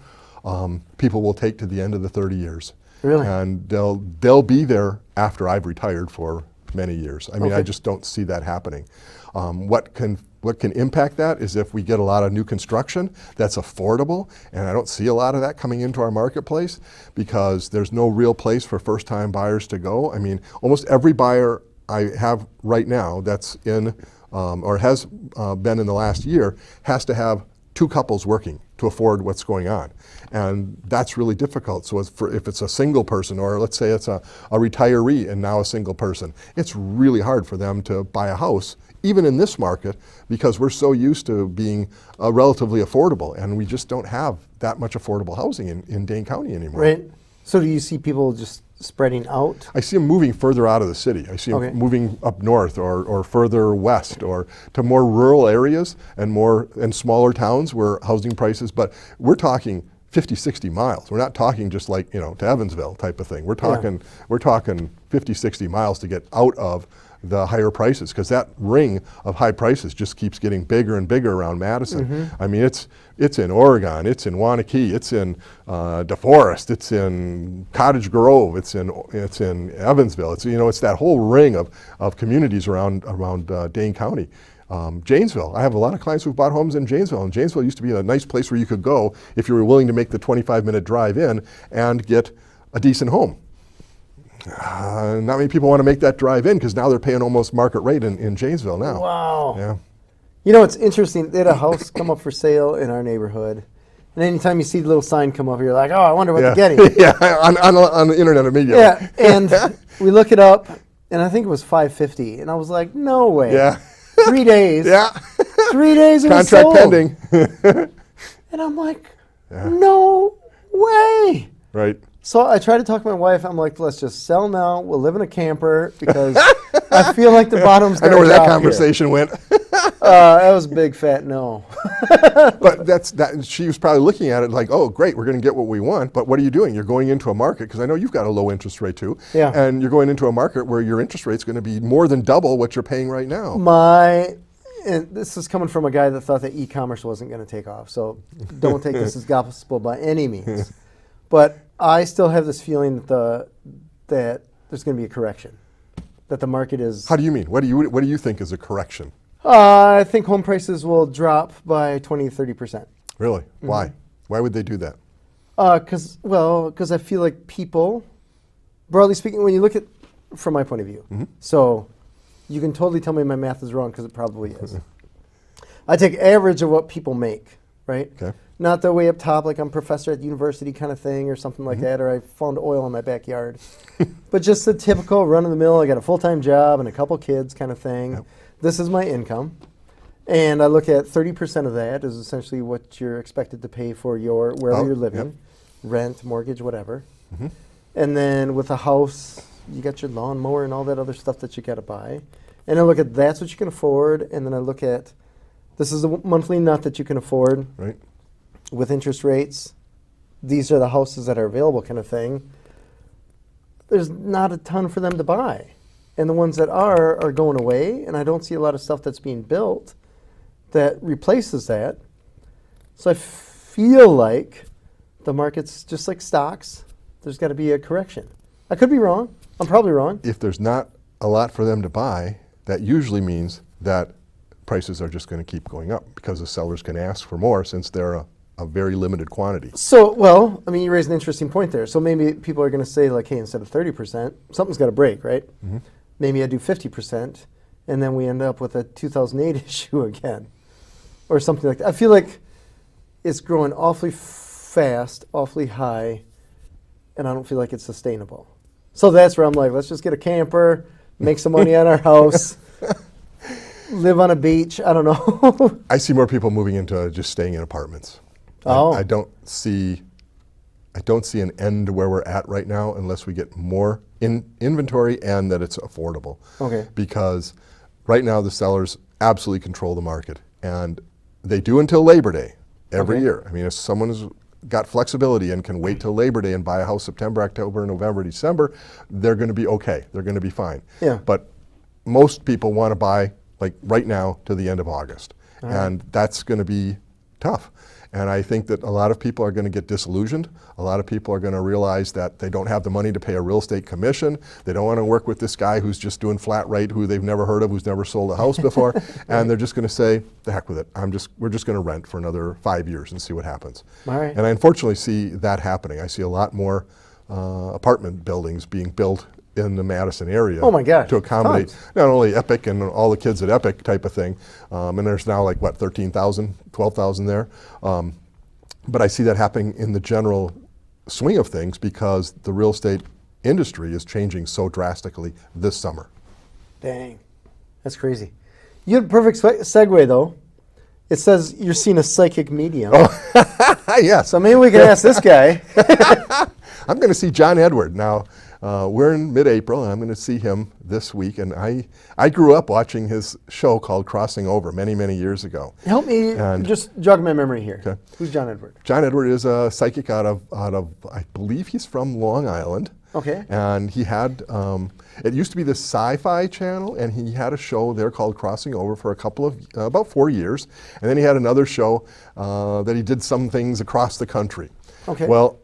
people will take to the end of the 30 years. Really? And they'll be there after I've retired for many years. I mean, I just don't see that happening. What can impact that is if we get a lot of new construction that's affordable, and I don't see a lot of that coming into our marketplace because there's no real place for first-time buyers to go. I mean, almost every buyer I have right now that's in or has been in the last year has to have 2 couples working to afford what's going on. And that's really difficult. So if it's a single person, or let's say it's a retiree and now a single person, it's really hard for them to buy a house, even in this market, because we're so used to being relatively affordable, and we just don't have that much affordable housing in Dane County anymore. Right. So do you see people just spreading out? I see them moving further out of the city. I see them moving up north or further west or to more rural areas and smaller towns where housing prices, but we're talking 50, 60 miles. We're not talking just like, to Evansville type of thing. We're talking 50, 60 miles to get out of the higher prices, because that ring of high prices just keeps getting bigger and bigger around Madison. I mean, it's in Oregon, it's in Waunakee, it's in DeForest, it's in Cottage Grove, it's in Evansville. It's that whole ring of communities around Dane County. Janesville, I have a lot of clients who've bought homes in Janesville, and Janesville used to be a nice place where you could go if you were willing to make the 25-minute drive in and get a decent home. Not many people want to make that drive in because now they're paying almost market rate in Janesville now. Wow. Yeah. It's interesting. They had a house come up for sale in our neighborhood. And anytime you see the little sign come up, you're like, oh, I wonder what they're getting. Yeah, on the internet immediately. Yeah, and we look it up, and I think it was $550. And I was like, no way. Yeah. 3 days. Yeah. 3 days it was Contract sold. pending. And I'm like, no way. Right. So I tried to talk to my wife. I'm like, let's just sell now. We'll live in a camper because I feel like the bottom's going to I know where that drop conversation went. That was a big fat no. But that. She was probably looking at it like, oh, great, we're going to get what we want. But what are you doing? You're going into a market, because I know you've got a low interest rate too. Yeah. And you're going into a market where your interest rate's going to be more than double what you're paying right now. And this is coming from a guy that thought that e-commerce wasn't going to take off. So don't take this as gospel by any means. But I still have this feeling that there's going to be a correction, that the market is. How do you mean? What do you think is a correction? I think home prices will drop by 20 to 30%. Really? Why? Why would they do that? Because I feel like people, broadly speaking, when you look at from my point of view, so you can totally tell me my math is wrong, because it probably is. I take average of what people make, right? Okay. Not the way up top, like I'm professor at the university kind of thing or something like that, or I found oil in my backyard. But just the typical run-of-the-mill, I got a full-time job and a couple kids kind of thing. Yep. This is my income. And I look at 30% of that is essentially what you're expected to pay for wherever you're living, rent, mortgage, whatever. And then with a house, you got your lawnmower and all that other stuff that you got to buy. And I look at that's what you can afford, and then I look at this is a monthly nut that you can afford. Right. With interest rates, these are the houses that are available kind of thing. There's not a ton for them to buy. And the ones that are going away, and I don't see a lot of stuff that's being built that replaces that. So I feel like the market's just like stocks. There's got to be a correction. I could be wrong. I'm probably wrong. If there's not a lot for them to buy, that usually means that prices are just going to keep going up, because the sellers can ask for more since they're a very limited quantity. So, you raised an interesting point there. So maybe people are going to say, like, hey, instead of 30%, something's got to break, right? Maybe I do 50%, and then we end up with a 2008 issue again, or something like that. I feel like it's growing awfully fast, awfully high, and I don't feel like it's sustainable. So that's where I'm like, let's just get a camper, make some money on our house, live on a beach. I don't know. I see more people moving into just staying in apartments. Oh. I don't see an end to where we're at right now unless we get more in inventory and that it's affordable. Okay. Because right now the sellers absolutely control the market, and they do until Labor Day every year. I mean, if someone has got flexibility and can wait till Labor Day and buy a house September, October, November, December, they're going to be okay. They're going to be fine. Yeah. But most people want to buy like right now to the end of August. And that's going to be tough. And I think that a lot of people are going to get disillusioned. A lot of people are going to realize that they don't have the money to pay a real estate commission. They don't want to work with this guy who's just doing flat rate, who they've never heard of, who's never sold a house before. And they're just going to say, the heck with it. We're just going to rent for another 5 years and see what happens. All right. And I unfortunately see that happening. I see a lot more apartment buildings being built in the Madison area. Oh my gosh, to accommodate tons. not only Epic and all the kids at Epic type of thing, and there's now like what, 13,000, 12,000 there. But I see that happening in the general swing of things because the real estate industry is changing so drastically this summer. Dang, that's crazy. You had a perfect segue though. It says you're seeing a psychic medium. Oh, yes. So maybe we can ask this guy. I'm going to see John Edward now. We're in mid-April, and I'm going to see him this week. And I grew up watching his show called Crossing Over many, many years ago. Help me just jog my memory here. Okay. Who's John Edward? John Edward is a psychic out of I believe he's from Long Island. Okay. And he had, it used to be the Sci-Fi Channel, and he had a show there called Crossing Over for a couple of, about 4 years. And then he had another show that he did some things across the country. Okay. Well,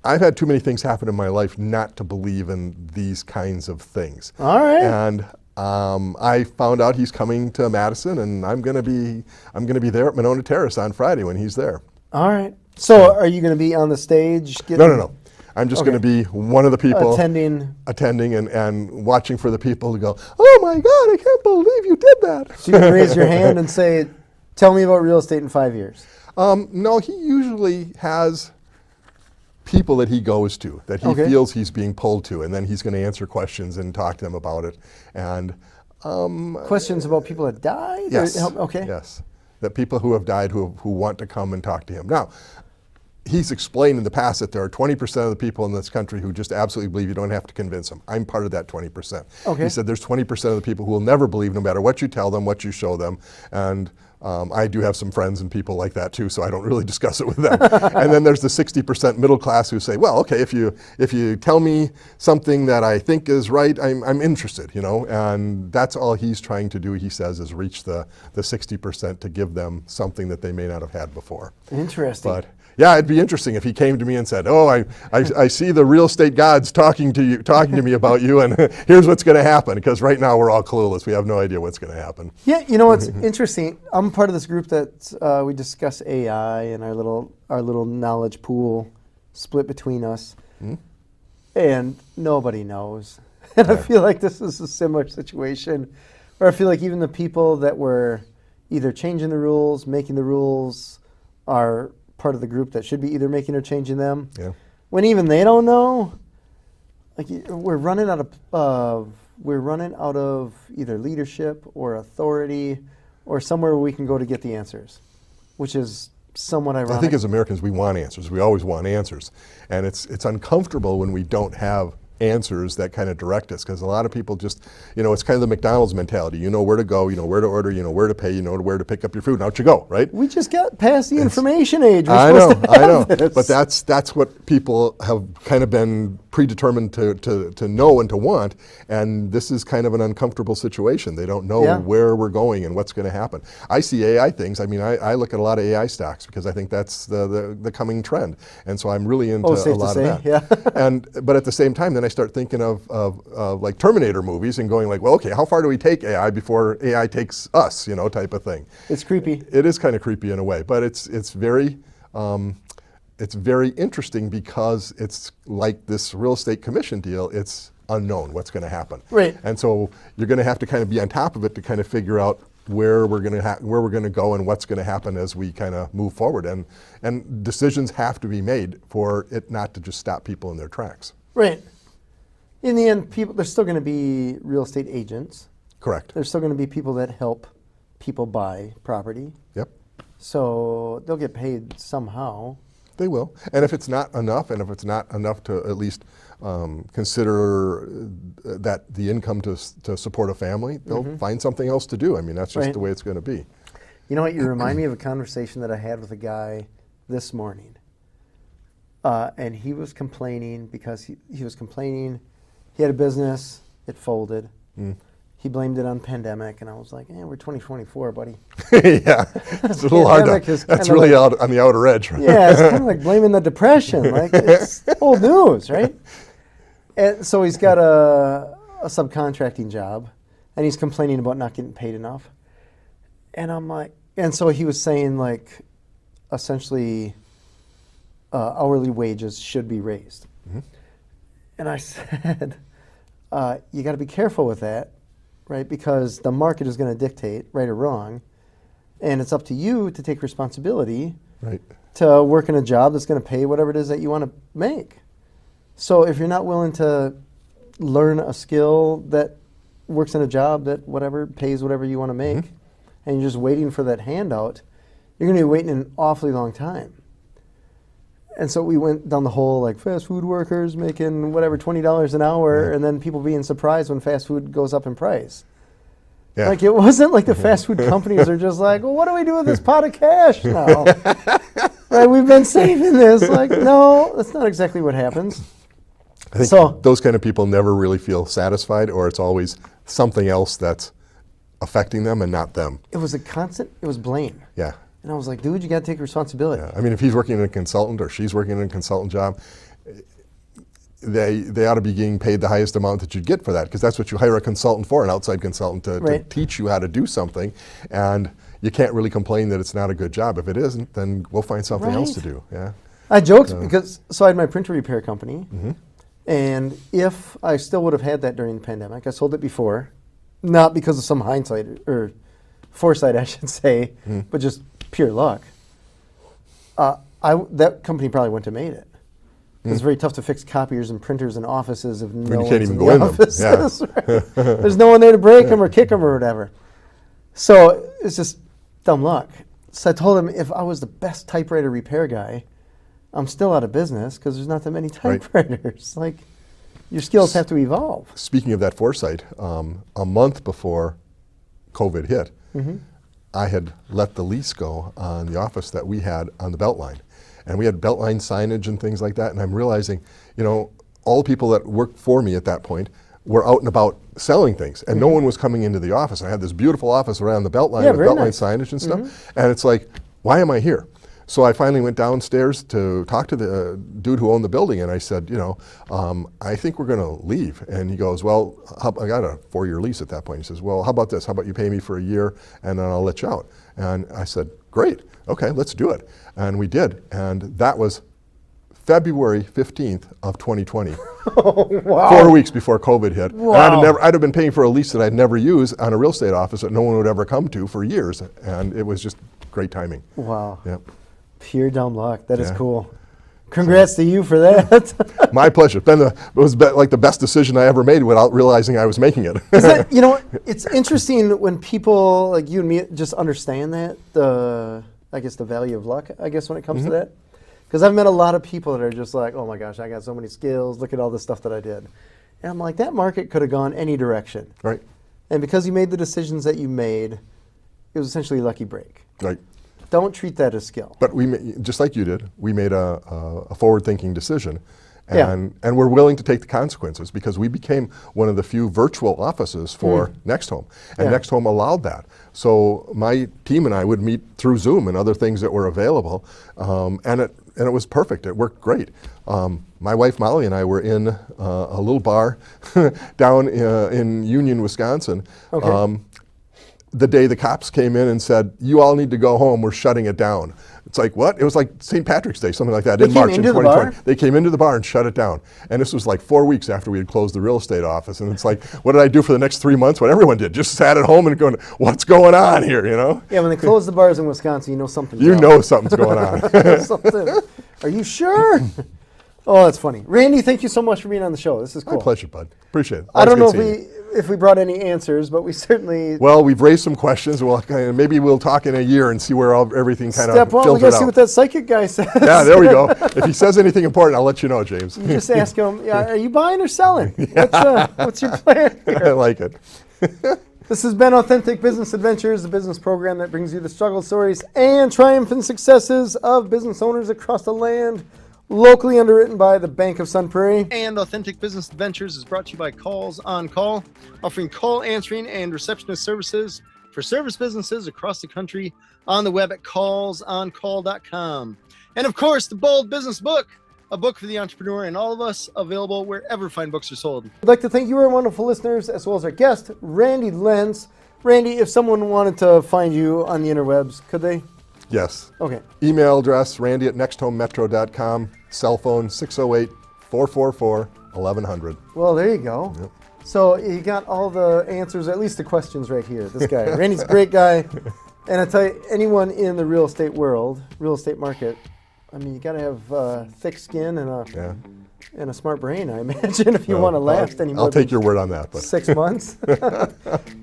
I've had too many things happen in my life not to believe in these kinds of things. All right. And I found out he's coming to Madison, and I'm going to be there at Monona Terrace on Friday when he's there. All right. So are you going to be on the stage? No. I'm just going to be one of the people attending and watching for the people to go, oh my God, I can't believe you did that. So you can raise your hand and say, tell me about real estate in 5 years. No, he usually has people that he goes to, that he feels he's being pulled to, and then he's going to answer questions and talk to them about it. And questions about people that died? Yes. Okay. Yes. That people who have died who want to come and talk to him. Now, he's explained in the past that there are 20% of the people in this country who just absolutely believe you don't have to convince them. I'm part of that 20%. Okay. He said there's 20% of the people who will never believe no matter what you tell them, what you show them. And I do have some friends and people like that too, so I don't really discuss it with them. And then there's the 60% middle class who say, well, okay, if you tell me something that I think is right, I'm interested, you know. And that's all he's trying to do, he says, is reach the 60% to give them something that they may not have had before. Interesting. But yeah, it'd be interesting if he came to me and said, oh, I see the real estate gods talking to me about you, and here's what's going to happen, because right now we're all clueless. We have no idea what's going to happen. Yeah, you know what's interesting? I'm part of this group that we discuss AI and our little knowledge pool split between us, and nobody knows. And I feel like this is a similar situation, where I feel like even the people that were either changing the rules, making the rules, are part of the group that should be either making or changing them. Yeah. When even they don't know, like we're running out of either leadership or authority or somewhere where we can go to get the answers, which is somewhat ironic. I think as Americans we want answers. We always want answers, and it's uncomfortable when we don't have answers that kind of direct us, because a lot of people just, you know, it's kind of the McDonald's mentality. You know where to go, you know where to order, you know where to pay, you know where to pick up your food, and out you go, right? We just got past the information age. I know. But that's what people have kind of been predetermined to know and to want, and this is kind of an uncomfortable situation. They don't know where we're going and what's going to happen. I see AI things. I mean, I look at a lot of AI stocks because I think that's the coming trend, and so I'm really into a lot of that. Yeah. But at the same time, then I start thinking of like Terminator movies and going like, well, okay, how far do we take AI before AI takes us, you know, type of thing. It's creepy. It is kind of creepy in a way, but it's very interesting because it's like this real estate commission deal. It's unknown what's going to happen. Right. And so you're going to have to kind of be on top of it to kind of figure out where we're going to go and what's going to happen as we kind of move forward. And decisions have to be made for it not to just stop people in their tracks. Right. In the end, there's still going to be real estate agents. Correct. There's still going to be people that help people buy property. Yep. So they'll get paid somehow. They will. And if it's not enough, and if it's not enough to at least consider that the income to support a family, they'll find something else to do. I mean, that's just the way it's going to be. You know what? You remind me of a conversation that I had with a guy this morning. And he was complaining because he was complaining. He had a business. It folded. He blamed it on pandemic, and I was like, we're 2024, buddy. Yeah, it's a little hard to, that's really out on the outer edge. Right? Yeah, it's kind of like blaming the depression. Like, it's old news, right? And so he's got a subcontracting job, and he's complaining about not getting paid enough. And I'm like, and so he was saying, like, essentially, hourly wages should be raised. And I said, you got to be careful with that. Right, because the market is going to dictate, right or wrong, and it's up to you to take responsibility to work in a job that's going to pay whatever it is that you want to make. So if you're not willing to learn a skill that works in a job that whatever pays whatever you want to make, and you're just waiting for that handout, you're going to be waiting an awfully long time. And so we went down the whole, like, fast food workers making whatever, $20 an hour, and then people being surprised when fast food goes up in price. Yeah. Like, it wasn't like the fast food companies are just like, well, what do we do with this pot of cash now? Right, we've been saving this. Like, no, that's not exactly what happens. I think those kind of people never really feel satisfied, or it's always something else that's affecting them and not them. It was it was blame. Yeah. And I was like, dude, you got to take responsibility. Yeah. I mean, if he's working in a consultant or she's working in a consultant job, they ought to be getting paid the highest amount that you'd get for that, because that's what you hire a consultant for, an outside consultant to teach you how to do something. And you can't really complain that it's not a good job. If it isn't, then we'll find something else to do. Yeah. I joked because I had my printer repair company, and if I still would have had that during the pandemic, I sold it before, not because of some hindsight or foresight, I should say, but just pure luck. That company probably wouldn't have made it. It's very tough to fix copiers and printers and offices if no one's in the offices. Right? There's no one there to break them or kick them or whatever. So it's just dumb luck. So I told him, if I was the best typewriter repair guy, I'm still out of business because there's not that many typewriters. Like, your skills have to evolve. Speaking of that foresight, a month before COVID hit, I had let the lease go on the office that we had on the Beltline. And we had Beltline signage and things like that. And I'm realizing, all the people that worked for me at that point were out and about selling things. And no one was coming into the office. And I had this beautiful office around the Beltline with Beltline signage and stuff. And it's like, why am I here? So I finally went downstairs to talk to the dude who owned the building, and I said, I think we're going to leave. And he goes, well, I got a 4-year lease at that point. He says, well, how about this? How about you pay me for a year, and then I'll let you out? And I said, great, okay, let's do it. And we did, and that was February 15th of 2020. Oh, wow. 4 weeks before COVID hit. Wow. And I'd have been paying for a lease that I'd never used on a real estate office that no one would ever come to for years. And it was just great timing. Wow. Yep. Pure dumb luck. That is cool. Congrats to you for that. My pleasure. It was like the best decision I ever made without realizing I was making it. It's interesting when people like you and me just understand that, the value of luck, I guess, when it comes to that. Because I've met a lot of people that are just like, oh my gosh, I got so many skills. Look at all the stuff that I did. And I'm like, that market could have gone any direction. Right. And because you made the decisions that you made, it was essentially a lucky break. Right. Don't treat that as skill. But just like you did, we made a forward-thinking decision, and we're willing to take the consequences, because we became one of the few virtual offices for Next Home, and Next Home allowed that. So my team and I would meet through Zoom and other things that were available, and it was perfect. It worked great. My wife Molly and I were in a little bar down in Union, Wisconsin. Okay. The day the cops came in and said, you all need to go home, we're shutting it down. It's like, what? It was like St. Patrick's Day, something like that, in March in 2020. They came into the bar and shut it down. And this was like 4 weeks after we had closed the real estate office. And it's like, what did I do for the next 3 months? What everyone did, just sat at home and going, what's going on here, Yeah, when they close the bars in Wisconsin, you know something's something's going on. Something. Are you sure? Oh, that's funny. Randy, thank you so much for being on the show. This is cool. My pleasure, bud. Appreciate it. I don't know Always good seeing you. if we brought any answers, but we certainly... Well, we've raised some questions. Well, maybe we'll talk in a year and see where everything kind of Step one, we filtered got to see out. what that psychic guy says. Yeah, there we go. If he says anything important, I'll let you know, James. You just ask him, are you buying or selling? What's your plan here? I like it. This has been Authentic Business Adventures, the business program that brings you the struggle stories and triumphant successes of business owners across the land. Locally underwritten by the Bank of Sun Prairie. And Authentic Business Adventures is brought to you by Calls on Call, offering call answering and receptionist services for service businesses across the country on the web at callsoncall.com. And of course, the Bold Business Book, a book for the entrepreneur and all of us, available wherever fine books are sold. I'd like to thank you, our wonderful listeners, as well as our guest, Randy Lenz. Randy, if someone wanted to find you on the interwebs, could they? Yes. Okay. Email address, randy@nexthomemetro.com. Cell phone, 608-444-1100. Well, there you go. Yep. So you got all the answers, at least the questions right here. This guy, Randy's a great guy. And I tell you, anyone in the real estate world, real estate market, I mean, you got to have thick skin and a smart brain, I imagine, if you want to last any more I'll take your word on that. But 6 months.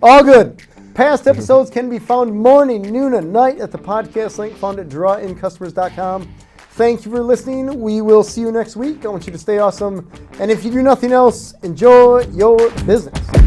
All good. Past episodes can be found morning, noon, and night at the podcast link found at drawincustomers.com. Thank you for listening. We will see you next week. I want you to stay awesome. And if you do nothing else, enjoy your business.